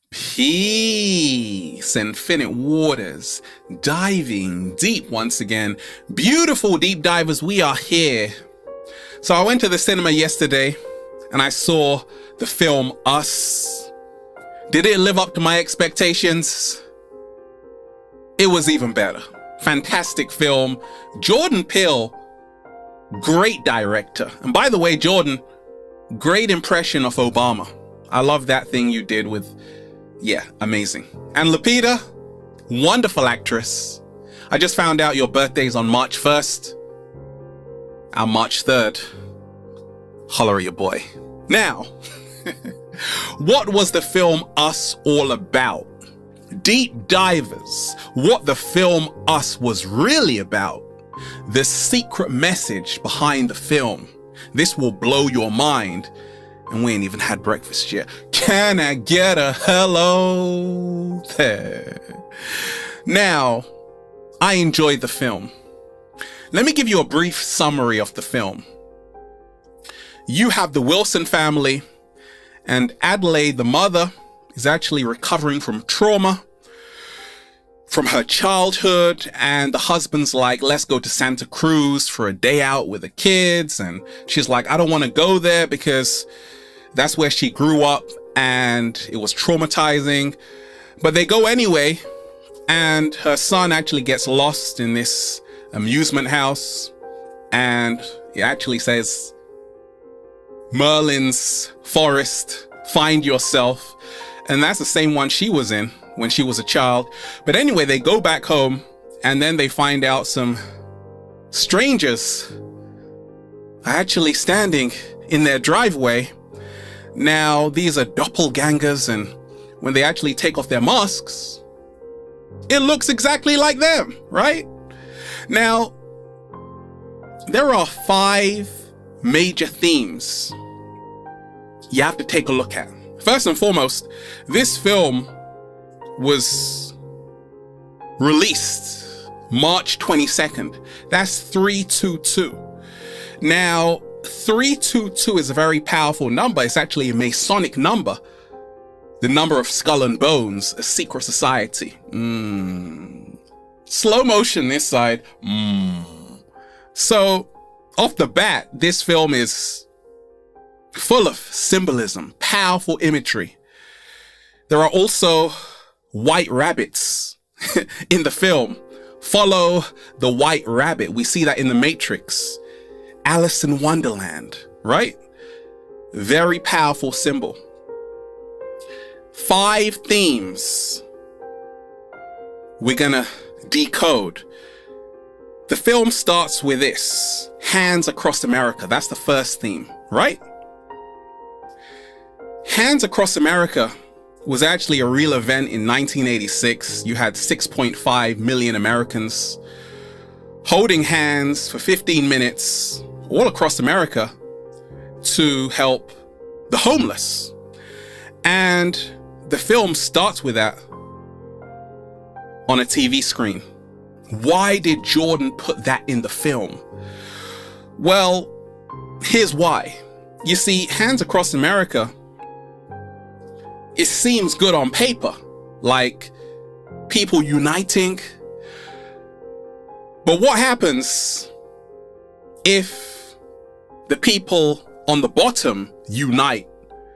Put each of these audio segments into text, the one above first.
Peace, infinite waters, diving deep once again. Beautiful deep divers, we are here. So I went to the cinema yesterday and I saw the film Us. Did it live up to my expectations? It was even better. Fantastic film. Jordan Peele, great director. And by the way, Jordan, great impression of Obama. I love that thing you did with... Yeah, amazing. And Lupita, wonderful actress. I just found out your birthday's on March 1st. I'm March 3rd. Holler at your boy. Now, what was the film Us all about? Deep divers, what the film Us was really about. The secret message behind the film. This will blow your mind. And we ain't even had breakfast yet. Can I get a hello there? Now, I enjoyed the film. Let me give you a brief summary of the film. You have the Wilson family, and Adelaide, the mother, is actually recovering from trauma from her childhood, and the husband's like, let's go to Santa Cruz for a day out with the kids. And she's like, I don't want to go there because that's where she grew up and it was traumatizing. But they go anyway, and her son actually gets lost in this amusement house, and it actually says, Merlin's Forest, find yourself. And that's the same one she was in when she was a child. But anyway, they go back home, and then they find out some strangers are actually standing in their driveway. Now, these are doppelgangers, and when they actually take off their masks, it looks exactly like them, right? Now, there are 5 major themes you have to take a look at. First and foremost, this film was released March 22nd. That's 322. Now, 322 is a very powerful number. It's actually a Masonic number. The number of skull and bones, a secret society. Slow motion this side. So, off the bat, this film is full of symbolism, powerful imagery. There are also white rabbits in the film. Follow the white rabbit. We see that in The Matrix. Alice in Wonderland, right? Very powerful symbol. 5 themes we're gonna decode. The film starts with this: Hands Across America. That's the first theme, right? Hands Across America was actually a real event in 1986. You had 6.5 million Americans holding hands for 15 minutes all across America to help the homeless. And the film starts with that on a TV screen. Why did Jordan put that in the film? Well, here's why. You see, Hands Across America, it seems good on paper, like people uniting. But what happens if the people on the bottom unite?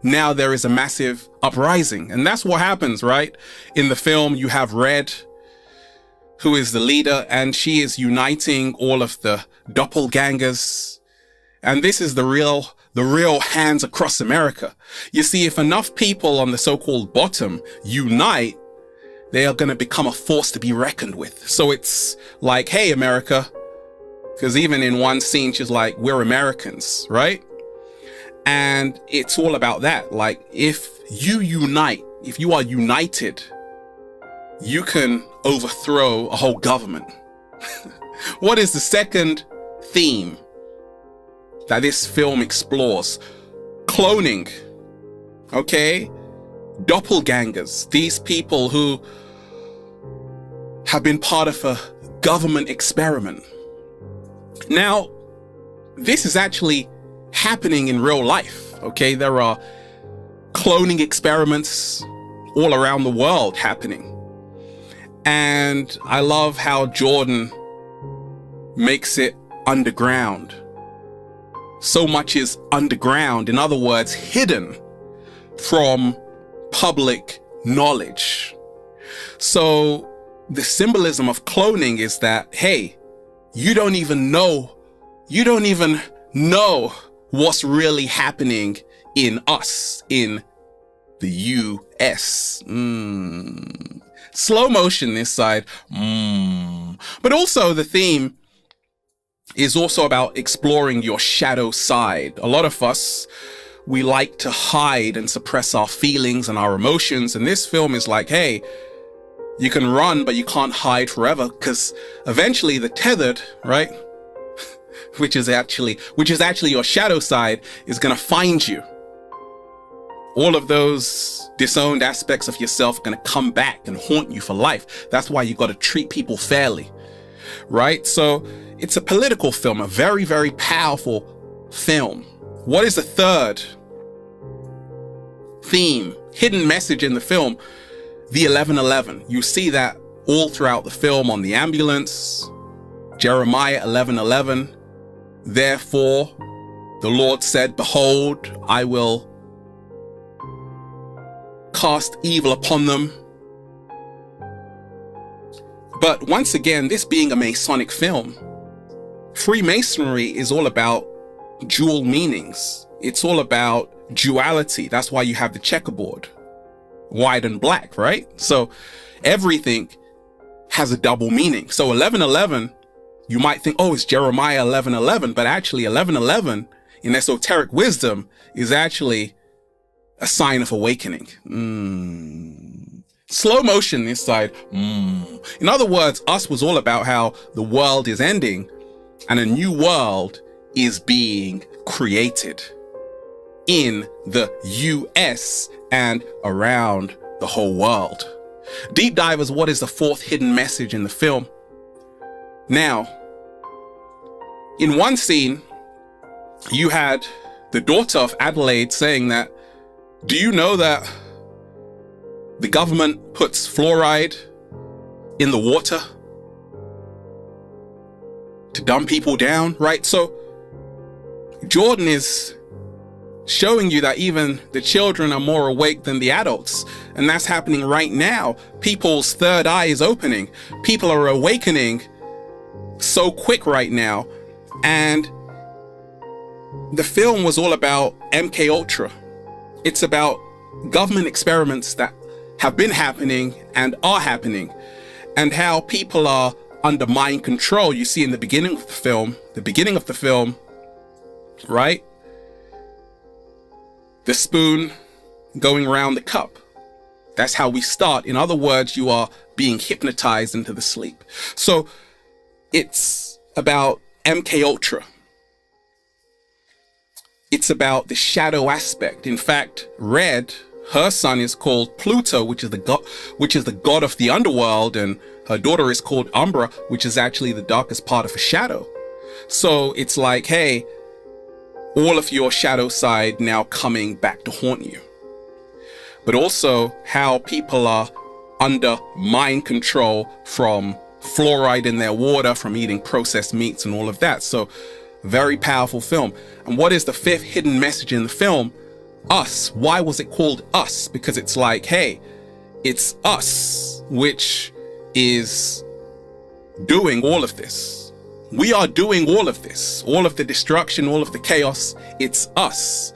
Now there is a massive uprising. And that's what happens, right? In the film, you have Red, who is the leader, and she is uniting all of the doppelgangers. And this is the real Hands Across America. You see, if enough people on the so-called bottom unite, they are going to become a force to be reckoned with. So it's like, hey, America, because even in one scene, she's like, we're Americans, right? And it's all about that. Like, if you unite, if you are united, you can overthrow a whole government. What is the second theme that this film explores? Cloning. Okay? Doppelgangers. These people who have been part of a government experiment. Now, this is actually happening in real life. Okay? There are cloning experiments all around the world happening. And I love how Jordan makes it underground. So much is underground, in other words, hidden from public knowledge. So the symbolism of cloning is that, hey, you don't even know what's really happening in us, in the US. Slow motion this side. But also the theme is also about exploring your shadow side. A lot of us, we like to hide and suppress our feelings and our emotions. And this film is like, hey, you can run, but you can't hide forever, because eventually the tethered, right? which is actually your shadow side, is going to find you. All of those disowned aspects of yourself are going to come back and haunt you for life. That's why you got to treat people fairly, right? So it's a political film, a very, very powerful film. What is the third theme, hidden message in the film? The 11:11. You see that all throughout the film on the ambulance. Jeremiah 11:11. Therefore, the Lord said, behold, I will cast evil upon them. But once again, this being a Masonic film, Freemasonry is all about dual meanings. It's all about duality. That's why you have the checkerboard, white and black, right? So everything has a double meaning. So 11:11, you might think, oh, it's Jeremiah 11:11, but actually 11:11 in esoteric wisdom is actually a sign of awakening. Slow motion this side. In other words, us was all about how the world is ending and a new world is being created in the US and around the whole world. Deep Divers, what is the fourth hidden message in the film? Now, in one scene, you had the daughter of Adelaide saying that, do you know that the government puts fluoride in the water to dumb people down, right? So Jordan is showing you that even the children are more awake than the adults. And that's happening right now. People's third eye is opening. People are awakening so quick right now. And the film was all about MK Ultra. It's about government experiments that have been happening and are happening, and how people are under mind control. You see in the beginning of the film, right? The spoon going around the cup. That's how we start. In other words, you are being hypnotized into the sleep. So it's about MK Ultra. It's about the shadow aspect. In fact, Red, her son, is called Pluto, which is the god of the underworld, and her daughter is called Umbra, which is actually the darkest part of a shadow. So it's like, hey, all of your shadow side now coming back to haunt you. But also how people are under mind control from fluoride in their water, from eating processed meats and all of that. So very powerful film. And what is the fifth hidden message in the film? Us. Why was it called Us? Because it's like, hey, it's us which is doing all of this. We are doing all of this, all of the destruction, all of the chaos. It's us.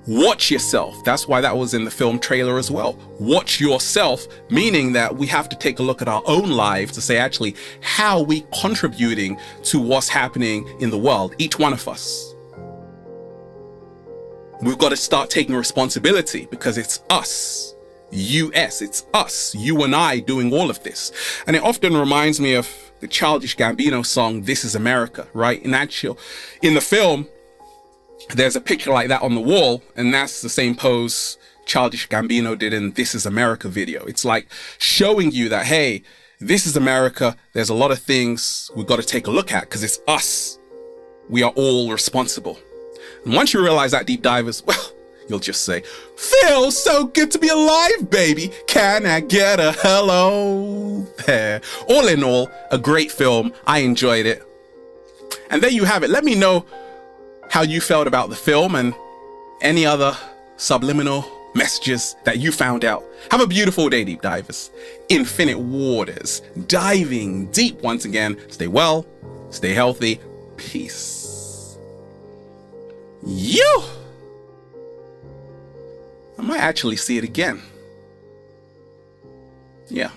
Watch yourself. That's why that was in the film trailer as well. Watch yourself, meaning that we have to take a look at our own lives to say, actually, how are we contributing to what's happening in the world? Each one of us. We've got to start taking responsibility, because it's us. US, it's us, you and I doing all of this. And it often reminds me of the Childish Gambino song, This Is America, right? In the film, there's a picture like that on the wall, and that's the same pose Childish Gambino did in This Is America video. It's like showing you that, hey, this is America. There's a lot of things we've got to take a look at, because it's us. We are all responsible. And once you realize that, Deep Divers, well, you'll just say, "Feels so good to be alive, baby. Can I get a hello there?" All in all, a great film. I enjoyed it. And there you have it. Let me know how you felt about the film and any other subliminal messages that you found out. Have a beautiful day, deep divers. Infinite waters, diving deep once again. Stay well, stay healthy. Peace. I might actually see it again. Yeah.